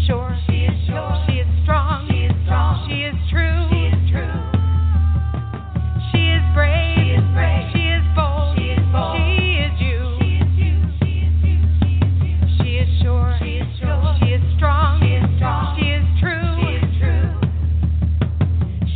sure. She is sure. She is strong. She is strong. She is true. She is true. She is brave. She is brave. She is bold. She is bold. She is you. She is you. She is you. She is sure. She is sure. She is strong. She is strong. She is true. She is true.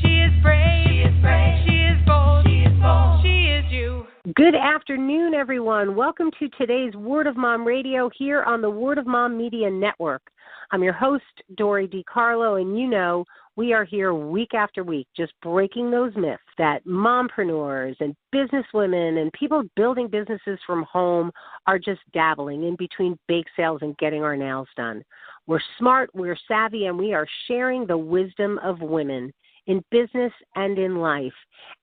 She is brave. She is brave. She is bold. She is bold. She is you. Good afternoon, everyone. Welcome to today's Word of Mom Radio here on the Word of Mom Media Network. I'm your host, Dory DiCarlo, and you know we are here week after week just breaking those myths that mompreneurs and businesswomen and people building businesses from home are just dabbling in between bake sales and getting our nails done. We're smart, we're savvy, and we are sharing the wisdom of women in business and in life.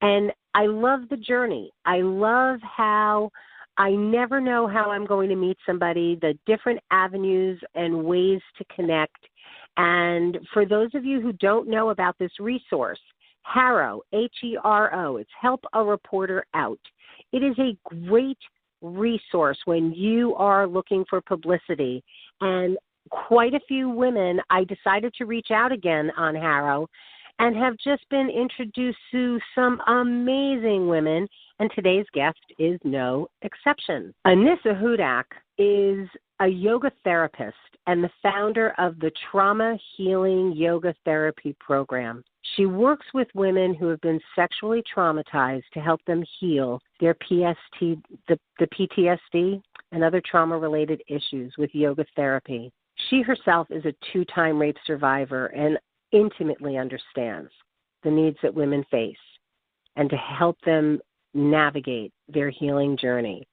And I love the journey. I love how I never know how I'm going to meet somebody, the different avenues and ways to connect. And for those of you who don't know about this resource, HARO, H-E-R-O, it's Help a Reporter Out. It is a great resource when you are looking for publicity. And quite a few women, I decided to reach out again on HARO and have just been introduced to some amazing women, and today's guest is no exception. Anissa Hudak is a yoga therapist and the founder of the Trauma Healing Yoga Therapy Program. She works with women who have been sexually traumatized to help them heal their the PTSD and other trauma-related issues with yoga therapy. She herself is a 2-time rape survivor and intimately understands the needs that women face and to help them navigate their healing journey.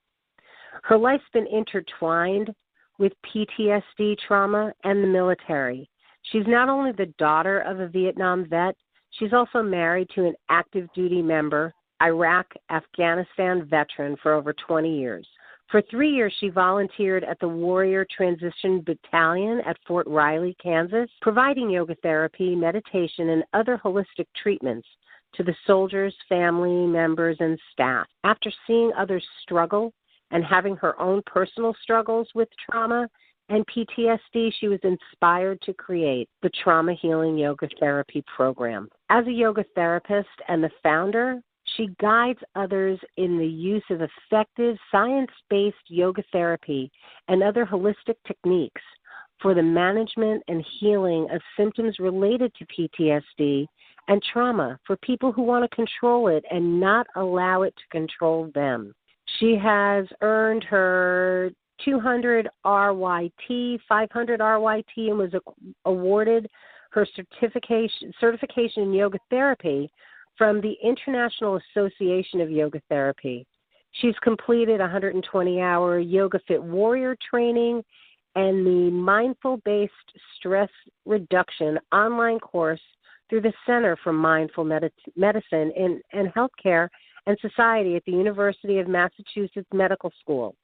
Her life's been intertwined with PTSD trauma and the military. She's not only the daughter of a Vietnam vet, she's also married to an active duty member, Iraq-Afghanistan veteran for over 20 years. For 3 years, she volunteered at the Warrior Transition Battalion at Fort Riley, Kansas, providing yoga therapy, meditation, and other holistic treatments to the soldiers, family members, and staff. After seeing others struggle and having her own personal struggles with trauma and PTSD, she was inspired to create the Trauma Healing Yoga Therapy Program. As a yoga therapist and the founder, she guides others in the use of effective science-based yoga therapy and other holistic techniques for the management and healing of symptoms related to PTSD and trauma for people who want to control it and not allow it to control them. She has earned her 200 RYT, 500 RYT, and was awarded her certification in yoga therapy from the International Association of Yoga Therapy. She's completed 120-hour Yoga Fit Warrior training and the Mindful-Based Stress Reduction online course through the Center for Mindful Medicine and Healthcare and Society at the University of Massachusetts Medical School.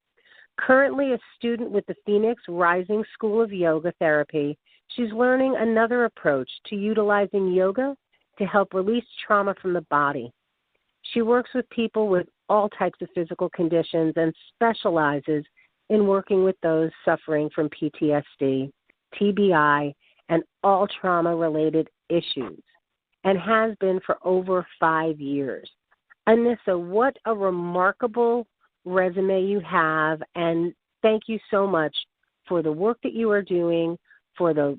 Currently a student with the Phoenix Rising School of Yoga Therapy, she's learning another approach to utilizing yoga to help release trauma from the body. She works with people with all types of physical conditions and specializes in working with those suffering from PTSD, TBI, and all trauma-related issues, and has been for over 5 years. Anissa, what a remarkable resume you have, and thank you so much for the work that you are doing, for the,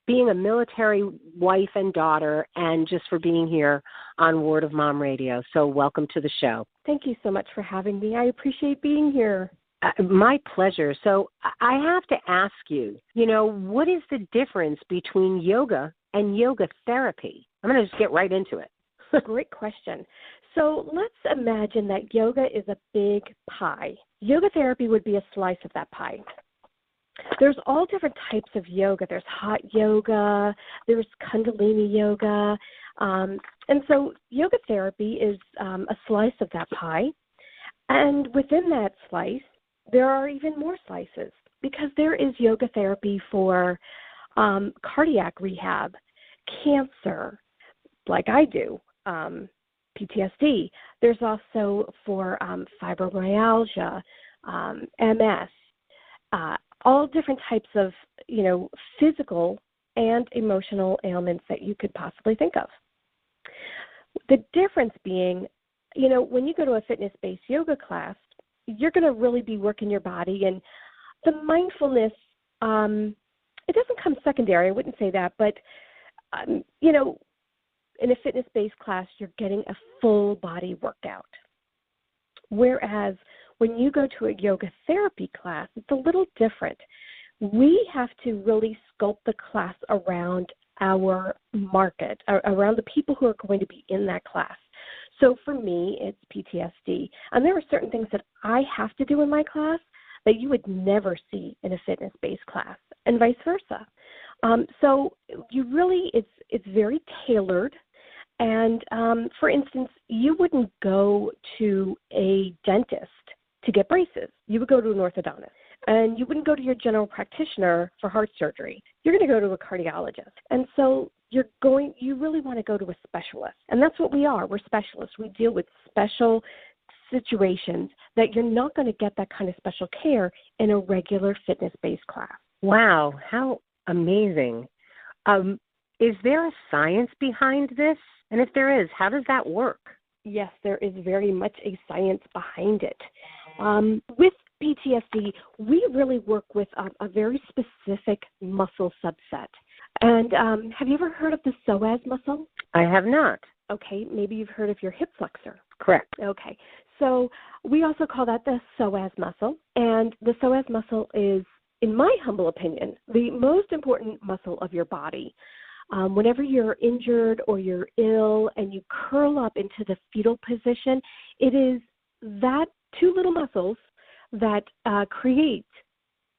being a military wife and daughter, and just for being here on Word of Mom Radio. So welcome to the show. Thank you so much for having me. I appreciate being here. My pleasure. So I have to ask you, what is the difference between yoga and yoga therapy? I'm going to just get right into it. Great question. So let's imagine that yoga is a big pie. Yoga therapy would be a slice of that pie. There's all different types of yoga. There's hot yoga, there's Kundalini yoga. And so yoga therapy is a slice of that pie. And within that slice, there are even more slices because there is yoga therapy for cardiac rehab, cancer, like I do, PTSD. There's also for fibromyalgia, MS, all different types of physical and emotional ailments that you could possibly think of. The difference being, when you go to a fitness-based yoga class, you're going to really be working your body, and the mindfulness, it doesn't come secondary. I wouldn't say that, but, in a fitness-based class, you're getting a full body workout. Whereas when you go to a yoga therapy class, it's a little different. We have to really sculpt the class around our market, around the people who are going to be in that class. So for me, it's PTSD. And there are certain things that I have to do in my class that you would never see in a fitness-based class, and vice versa. So you really, it's very tailored. And for instance, you wouldn't go to a dentist to get braces. You would go to an orthodontist. And you wouldn't go to your general practitioner for heart surgery. You're going to go to a cardiologist. And so you really want to go to a specialist. And that's what we are. We're specialists. We deal with special situations that you're not going to get that kind of special care in a regular fitness-based class. Wow, how amazing. Is there a science behind this? And if there is, how does that work? Yes, there is very much a science behind it. With PTSD, we really work with a very specific muscle subset. And have you ever heard of the psoas muscle? I have not. Okay, maybe you've heard of your hip flexor. Correct. Okay, so we also call that the psoas muscle. And the psoas muscle is, in my humble opinion, the most important muscle of your body. Whenever you're injured or you're ill and you curl up into the fetal position, it is that two little muscles that create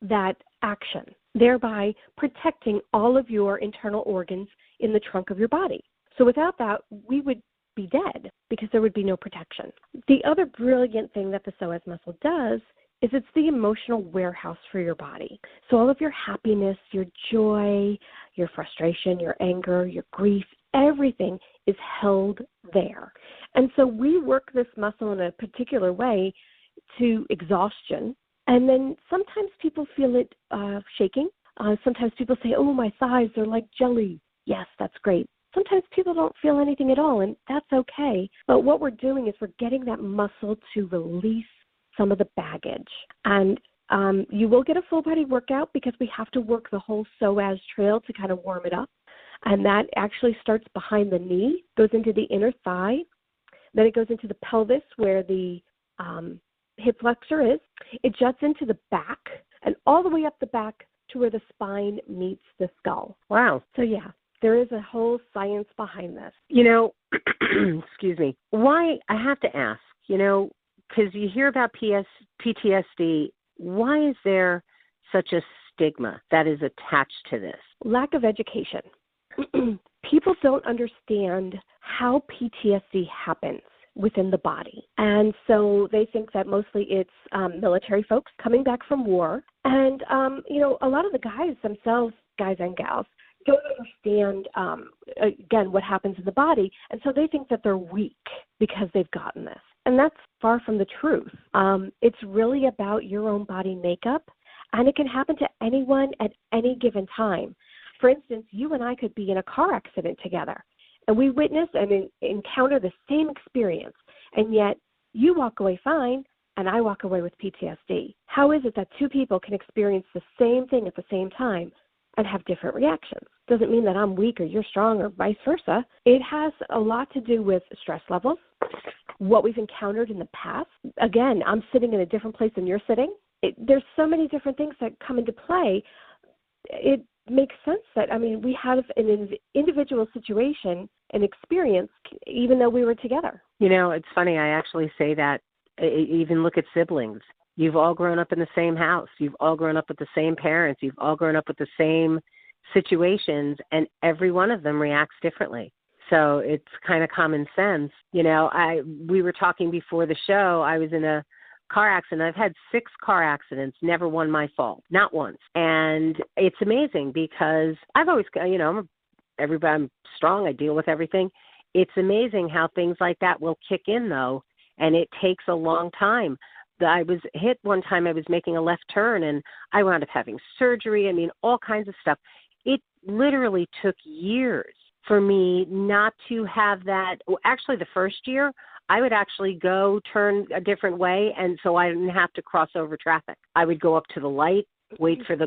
that action, thereby protecting all of your internal organs in the trunk of your body. So without that, we would be dead because there would be no protection. The other brilliant thing that the psoas muscle does is it's the emotional warehouse for your body. So all of your happiness, your joy, your frustration, your anger, your grief, everything is held there. And so we work this muscle in a particular way to exhaustion. And then sometimes people feel it shaking. Sometimes people say, oh, my thighs are like jelly. Yes, that's great. Sometimes people don't feel anything at all, and that's okay. But what we're doing is we're getting that muscle to release some of the baggage. And you will get a full body workout because we have to work the whole psoas trail to kind of warm it up. And that actually starts behind the knee, goes into the inner thigh. Then it goes into the pelvis where the hip flexor is. It juts into the back and all the way up the back to where the spine meets the skull. Wow. So, yeah, there is a whole science behind this. Excuse me, why, I have to ask, because you hear about PTSD, why is there such a stigma that is attached to this? Lack of education. People don't understand how PTSD happens within the body. And so they think that mostly it's military folks coming back from war. And, a lot of the guys themselves, guys and gals, don't understand, again, what happens in the body. And so they think that they're weak because they've gotten this. And that's far from the truth. It's really about your own body makeup, and it can happen to anyone at any given time. For instance, you and I could be in a car accident together, and we witness and encounter the same experience, and yet you walk away fine, and I walk away with PTSD. How is it that two people can experience the same thing at the same time and have different reactions? Doesn't mean that I'm weak or you're strong or vice versa. It has a lot to do with stress levels, what we've encountered in the past. Again, I'm sitting in a different place than you're sitting. There's so many different things that come into play. It makes sense that, we have an individual situation and experience even though we were together. It's funny. I actually say that. Even look at siblings. You've all grown up in the same house. You've all grown up with the same parents. You've all grown up with the same situations, and every one of them reacts differently. So it's kind of common sense. We were talking before the show. I was in a car accident. I've had 6 car accidents, never one my fault, not once. And it's amazing because I've always, I'm strong. I deal with everything. It's amazing how things like that will kick in, though, and it takes a long time. I was hit one time. I was making a left turn, and I wound up having surgery. I mean, all kinds of stuff. It literally took years for me not to have that. Well, actually, the first year, I would actually go turn a different way, and so I didn't have to cross over traffic. I would go up to the light, wait for the,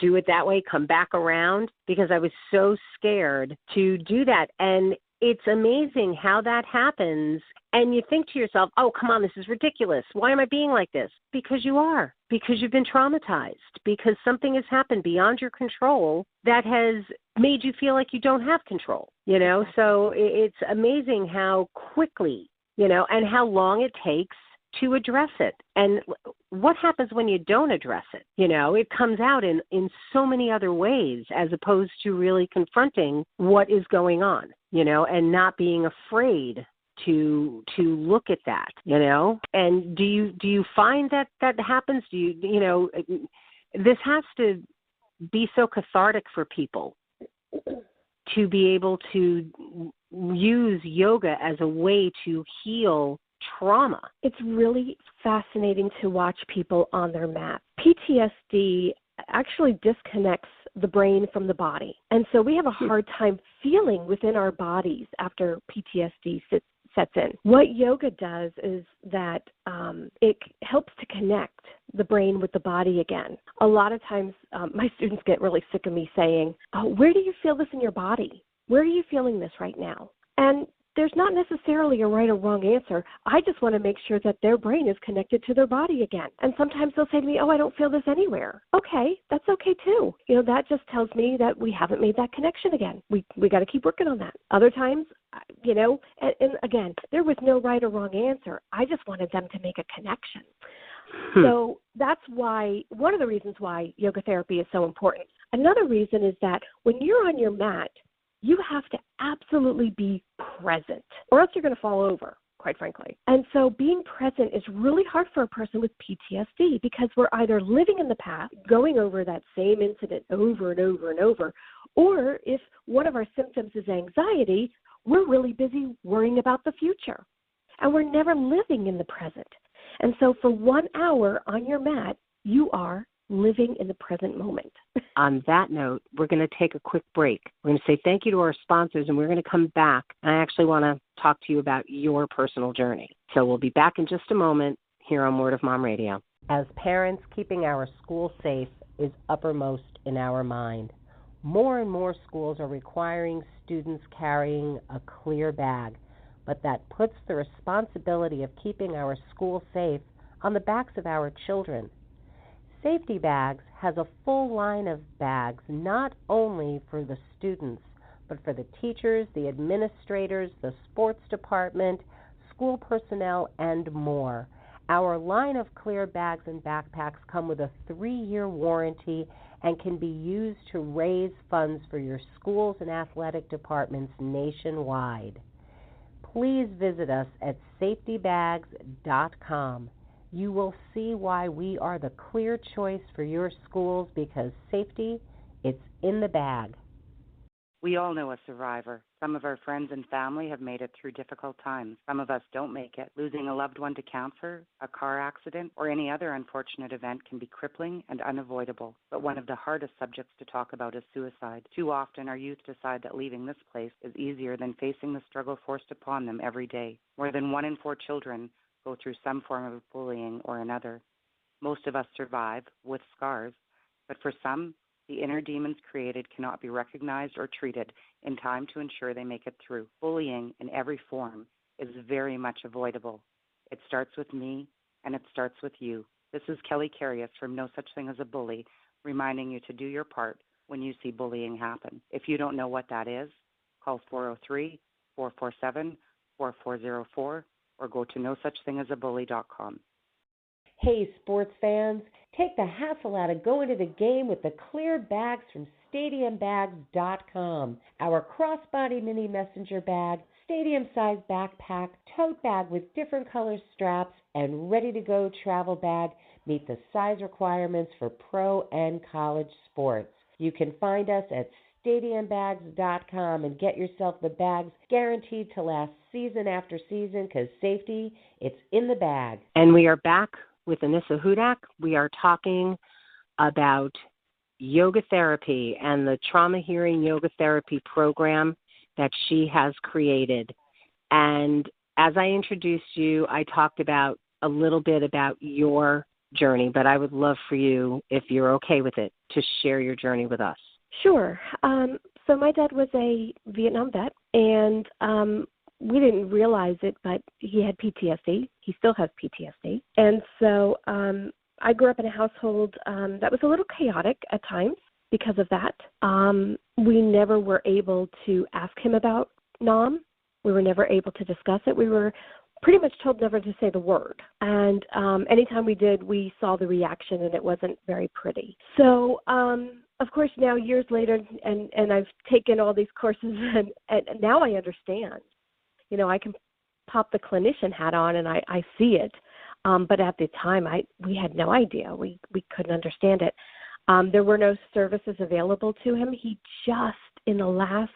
do it that way, come back around, because I was so scared to do that. And it's amazing how that happens. And you think to yourself, oh, come on, this is ridiculous. Why am I being like this? Because you are. Because you've been traumatized. Because something has happened beyond your control that has made you feel like you don't have control. So it's amazing how quickly, and how long it takes to address it. And what happens when you don't address it? It comes out in so many other ways, as opposed to really confronting what is going on, and not being afraid to look at that, And do you find that happens? Do you this has to be so cathartic for people to be able to use yoga as a way to heal trauma. It's really fascinating to watch people on their mat. PTSD actually disconnects the brain from the body. And so we have a hard time feeling within our bodies after PTSD sets in. What yoga does is that it helps to connect the brain with the body again. A lot of times my students get really sick of me saying, oh, where do you feel this in your body? Where are you feeling this right now? And there's not necessarily a right or wrong answer. I just want to make sure that their brain is connected to their body again. And sometimes they'll say to me, oh, I don't feel this anywhere. Okay, that's okay too. That just tells me that we haven't made that connection again. We got to keep working on that. Other times, and again, there was no right or wrong answer. I just wanted them to make a connection. So that's why, one of the reasons why yoga therapy is so important. Another reason is that when you're on your mat, you have to absolutely be present, or else you're going to fall over, quite frankly. And so being present is really hard for a person with PTSD, because we're either living in the past, going over that same incident over and over and over, or if one of our symptoms is anxiety, we're really busy worrying about the future, and we're never living in the present. And so for 1 hour on your mat, you are living in the present moment. On that note, we're going to take a quick break. We're going to say thank you to our sponsors, and we're going to come back. And I actually want to talk to you about your personal journey. So we'll be back in just a moment here on Word of Mom Radio. As parents, keeping our school safe is uppermost in our mind. More and more schools are requiring students carrying a clear bag, but that puts the responsibility of keeping our school safe on the backs of our children. Safety Bags has a full line of bags, not only for the students, but for the teachers, the administrators, the sports department, school personnel, and more. Our line of clear bags and backpacks come with a 3-year warranty and can be used to raise funds for your schools and athletic departments nationwide. Please visit us at safetybags.com. You will see why we are the clear choice for your schools, because safety, it's in the bag. We all know a survivor. Some of our friends and family have made it through difficult times. Some of us don't make it. Losing a loved one to cancer, a car accident, or any other unfortunate event can be crippling and unavoidable. But one of the hardest subjects to talk about is suicide. Too often our youth decide that leaving this place is easier than facing the struggle forced upon them every day. More than 1 in 4 children go through some form of bullying or another. Most of us survive with scars, but for some, the inner demons created cannot be recognized or treated in time to ensure they make it through. Bullying in every form is very much avoidable. It starts with me, and it starts with you. This is Kelly Carius from No Such Thing as a Bully, reminding you to do your part when you see bullying happen. If you don't know what that is, call 403-447-4404 or go to nosuchthingasabully.com. Hey, sports fans, take the hassle out of going to the game with the clear bags from StadiumBags.com. Our crossbody mini messenger bag, stadium-sized backpack, tote bag with different color straps, and ready-to-go travel bag meet the size requirements for pro and college sports. You can find us at StadiumBags.com and get yourself the bags guaranteed to last season after season, because safety, it's in the bag. And we are back with Anissa Hudak. We are talking about yoga therapy and the trauma healing yoga therapy program that she has created. And as I introduced you, I talked about a little bit about your journey, but I would love for you, if you're okay with it, to share your journey with us. Sure. So my dad was a Vietnam vet, and we didn't realize it, but he had PTSD. He still has PTSD. And so I grew up in a household that was a little chaotic at times because of that. We never were able to ask him about NOM. We were never able to discuss it. We were pretty much told never to say the word. And anytime we did, we saw the reaction, and it wasn't very pretty. So, of course, now years later, and I've taken all these courses, and now I understand. You know, I can pop the clinician hat on, and I see it. But at the time, we had no idea. We couldn't understand it. There were no services available to him. He just, in the last,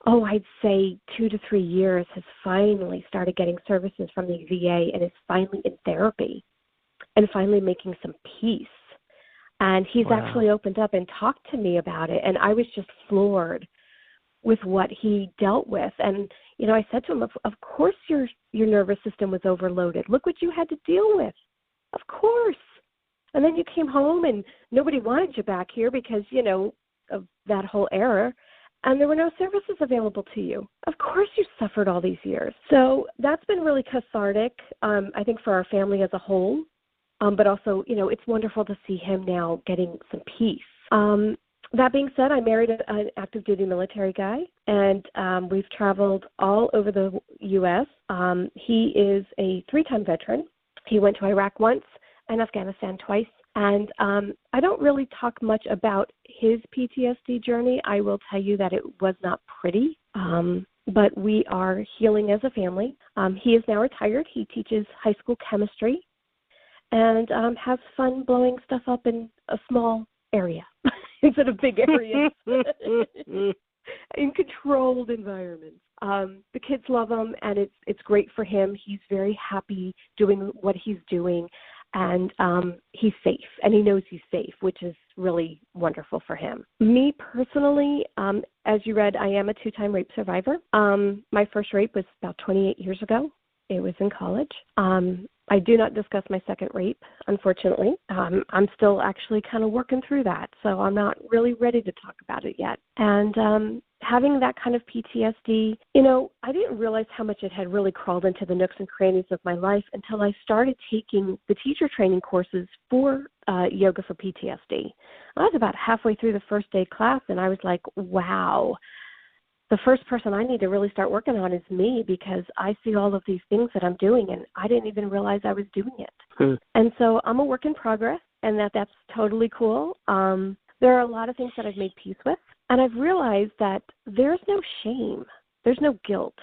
I'd say 2 to 3 years, has finally started getting services from the VA and is finally in therapy and finally making some peace. And he's actually opened up and talked to me about it, and I was just floored with what he dealt with. And, you know, I said to him, of course your nervous system was overloaded. Look what you had to deal with. Of course. And then you came home and nobody wanted you back here because, you know, of that whole era, and there were no services available to you. Of course you suffered all these years. So that's been really cathartic, I think, for our family as a whole. But also, you know, it's wonderful to see him now getting some peace. That being said, I married an active duty military guy, and we've traveled all over the U.S. He is a 3-time veteran. He went to Iraq once and Afghanistan twice. And I don't really talk much about his PTSD journey. I will tell you that it was not pretty, but we are healing as a family. He is now retired. He teaches high school chemistry and has fun blowing stuff up in a small area instead of big areas in controlled environments. The kids love him, and it's great for him. He's very happy doing what he's doing, and he's safe, and he knows he's safe, which is really wonderful for him. Me personally, as you read, I am a 2-time rape survivor. My first rape was about 28 years ago. It was in college. I do not discuss my second rape, unfortunately. I'm still actually kind of working through that, so I'm not really ready to talk about it yet. And having that kind of PTSD, you know, I didn't realize how much it had really crawled into the nooks and crannies of my life until I started taking the teacher training courses for yoga for PTSD. I was about halfway through the first day class, and I was like, wow. The first person I need to really start working on is me, because I see all of these things that I'm doing, and I didn't even realize I was doing it. And so I'm a work in progress, and that's totally cool. There are a lot of things that I've made peace with, and I've realized that there's no shame. There's no guilt.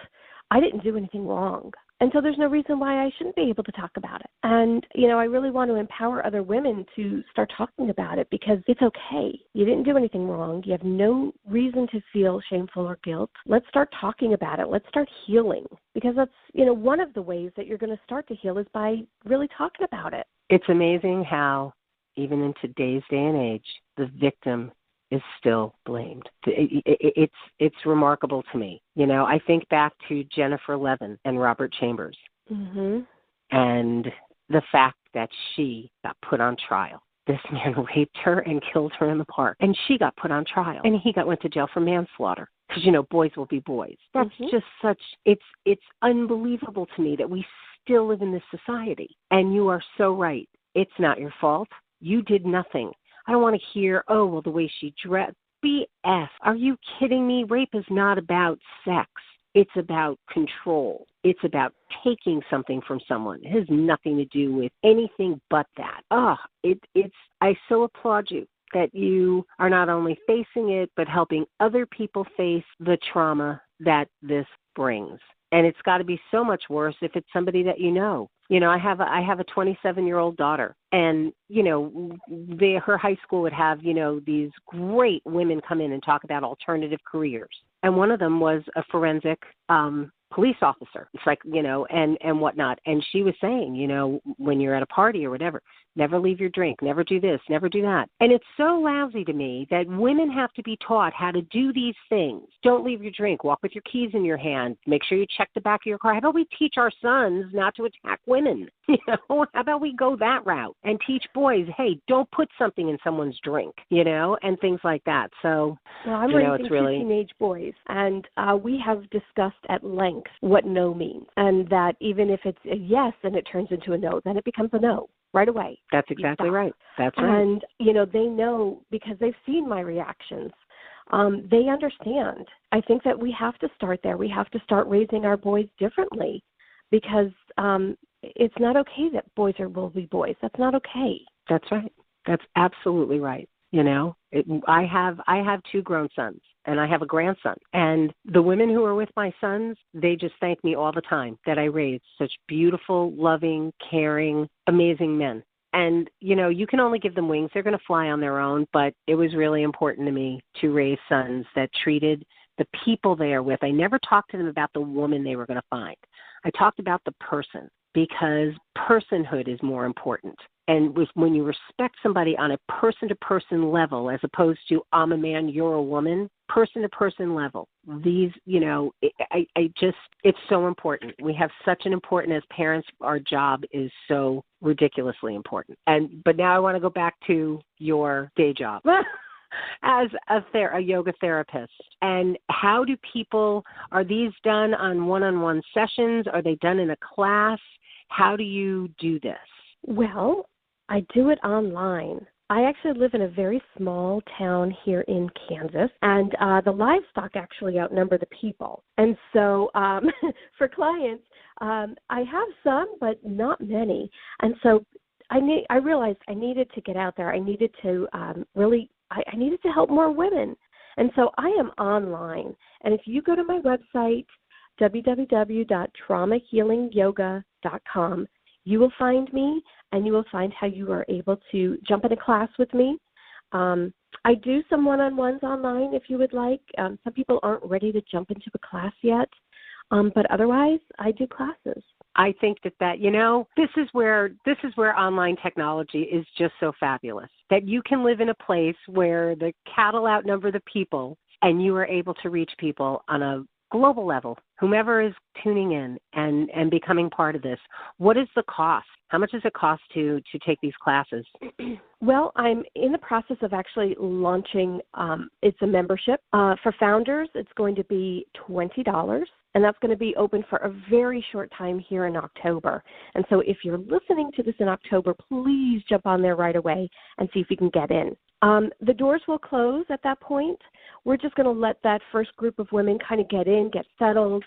I didn't do anything wrong. And so there's no reason why I shouldn't be able to talk about it. And, you know, I really want to empower other women to start talking about it, because it's okay. You didn't do anything wrong. You have no reason to feel shameful or guilt. Let's start talking about it. Let's start healing, because that's, you know, one of the ways that you're going to start to heal is by really talking about it. It's amazing how, even in today's day and age, the victim is still blamed. It's remarkable to me. You know, I think back to Jennifer Levin and Robert Chambers, and the fact that she got put on trial. This man raped her and killed her in the park, and she got put on trial, and he went to jail for manslaughter, because, you know, boys will be boys. That's just such, it's unbelievable to me that we still live in this society. And you are so right. It's not your fault. You did nothing. I don't want to hear, oh, well, the way she dressed. BS. Are you kidding me? Rape is not about sex. It's about control. It's about taking something from someone. It has nothing to do with anything but that. I so applaud you that you are not only facing it, but helping other people face the trauma that this brings. And it's got to be so much worse if it's somebody that you know. You know, I have a 27-year-old daughter, and, you know, her high school would have, you know, these great women come in and talk about alternative careers. And one of them was a forensic police officer. It's like, and whatnot. And she was saying, when you're at a party or whatever, never leave your drink, never do this, never do that. And it's so lousy to me that women have to be taught how to do these things. Don't leave your drink, walk with your keys in your hand, make sure you check the back of your car. How about we teach our sons not to attack women? How about we go that route and teach boys, hey, don't put something in someone's drink, and things like that. So, well, I'm raising two teenage boys, and we have discussed at length what no means, and that even if it's a yes and it turns into a no, then it becomes a no right away. That's exactly right. That's right. And, they know because they've seen my reactions. They understand. I think that we have to start there. We have to start raising our boys differently because it's not okay that boys will be boys. That's not okay. That's right. That's absolutely right. I have two grown sons and I have a grandson. And the women who are with my sons, they just thank me all the time that I raised such beautiful, loving, caring, amazing men. And, you can only give them wings. They're going to fly on their own. But it was really important to me to raise sons that treated the people they are with. I never talked to them about the woman they were going to find. I talked about the person because personhood is more important. And when you respect somebody on a person-to-person level, as opposed to I'm a man, you're a woman, person-to-person level, it's so important. We have such an important, as parents, our job is so ridiculously important. But now I want to go back to your day job. As a yoga therapist. And how do are these done on one-on-one sessions? Are they done in a class? How do you do this? Well, I do it online. I actually live in a very small town here in Kansas, and the livestock actually outnumber the people. And so for clients, I have some, but not many. And so I realized I needed to get out there. I needed to I needed to help more women. And so I am online. And if you go to my website, www.traumahealingyoga.com, you will find me, and you will find how you are able to jump in a class with me. I do some one-on-ones online if you would like. Some people aren't ready to jump into a class yet, but otherwise I do classes. I think that this is where online technology is just so fabulous, that you can live in a place where the cattle outnumber the people, and you are able to reach people on a global level, whomever is tuning in and becoming part of this. What is the cost? How much does it cost to take these classes? Well, I'm in the process of actually launching, it's a membership. For founders, it's going to be $20, and that's going to be open for a very short time here in October. And so if you're listening to this in October, please jump on there right away and see if you can get in. The doors will close at that point. We're just going to let that first group of women kind of get in, get settled,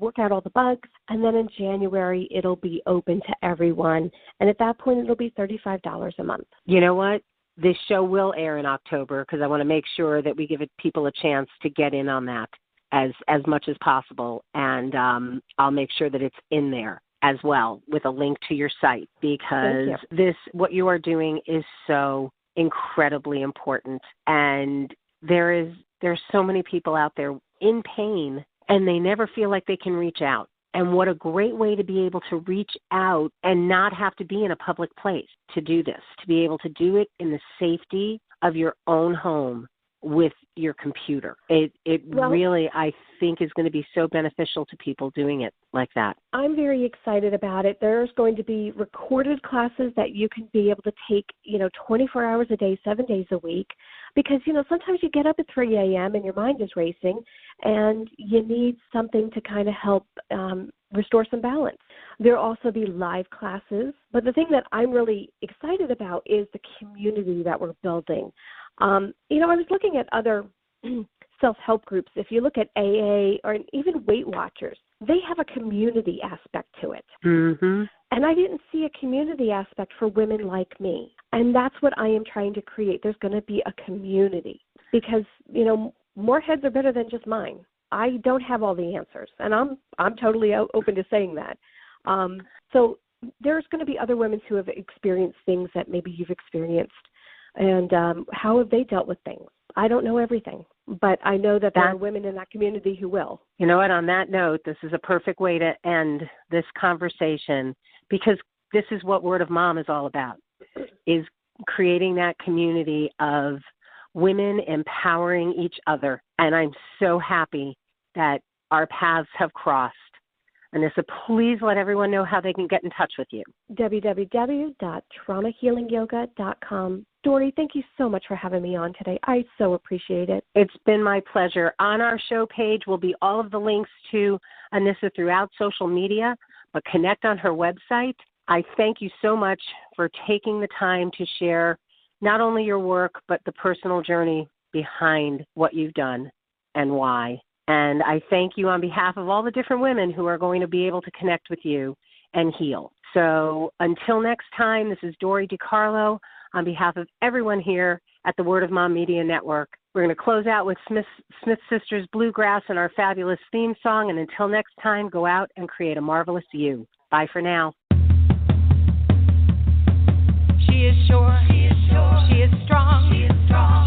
work out all the bugs, and then in January it'll be open to everyone. And at that point it'll be $35 a month. You know what? This show will air in October because I want to make sure that we give people a chance to get in on that as much as possible. And I'll make sure that it's in there as well with a link to your site, because what you are doing is so incredibly important. And there's so many people out there in pain, and they never feel like they can reach out. And what a great way to be able to reach out and not have to be in a public place to do this, to be able to do it in the safety of your own home with your computer. It really, I think, is going to be so beneficial to people doing it like that. I'm very excited about it. There's going to be recorded classes that you can be able to take, 24 hours a day, 7 days a week, because, sometimes you get up at 3 a.m. and your mind is racing, and you need something to kind of help restore some balance. There'll also be live classes, but the thing that I'm really excited about is the community that we're building. I was looking at other self-help groups. If you look at AA or even Weight Watchers, they have a community aspect to it. Mm-hmm. And I didn't see a community aspect for women like me. And that's what I am trying to create. There's going to be a community because, more heads are better than just mine. I don't have all the answers, and I'm totally open to saying that. So there's going to be other women who have experienced things that maybe you've experienced. And how have they dealt with things? I don't know everything. but I know that there are women in that community who will. You know what? On that note, this is a perfect way to end this conversation, because this is what Word of Mom is all about, is creating that community of women empowering each other. And I'm so happy that our paths have crossed. Anissa, please let everyone know how they can get in touch with you. www.traumahealingyoga.com. Dory, thank you so much for having me on today. I so appreciate it. It's been my pleasure. On our show page will be all of the links to Anissa throughout social media, but connect on her website. I thank you so much for taking the time to share not only your work, but the personal journey behind what you've done and why. And I thank you on behalf of all the different women who are going to be able to connect with you and heal. So until next time, this is Dory DiCarlo on behalf of everyone here at the Word of Mom Media Network. We're going to close out with Smith Sisters Bluegrass and our fabulous theme song. And until next time, go out and create a marvelous you. Bye for now. She is sure. She is sure. She is strong. She is strong.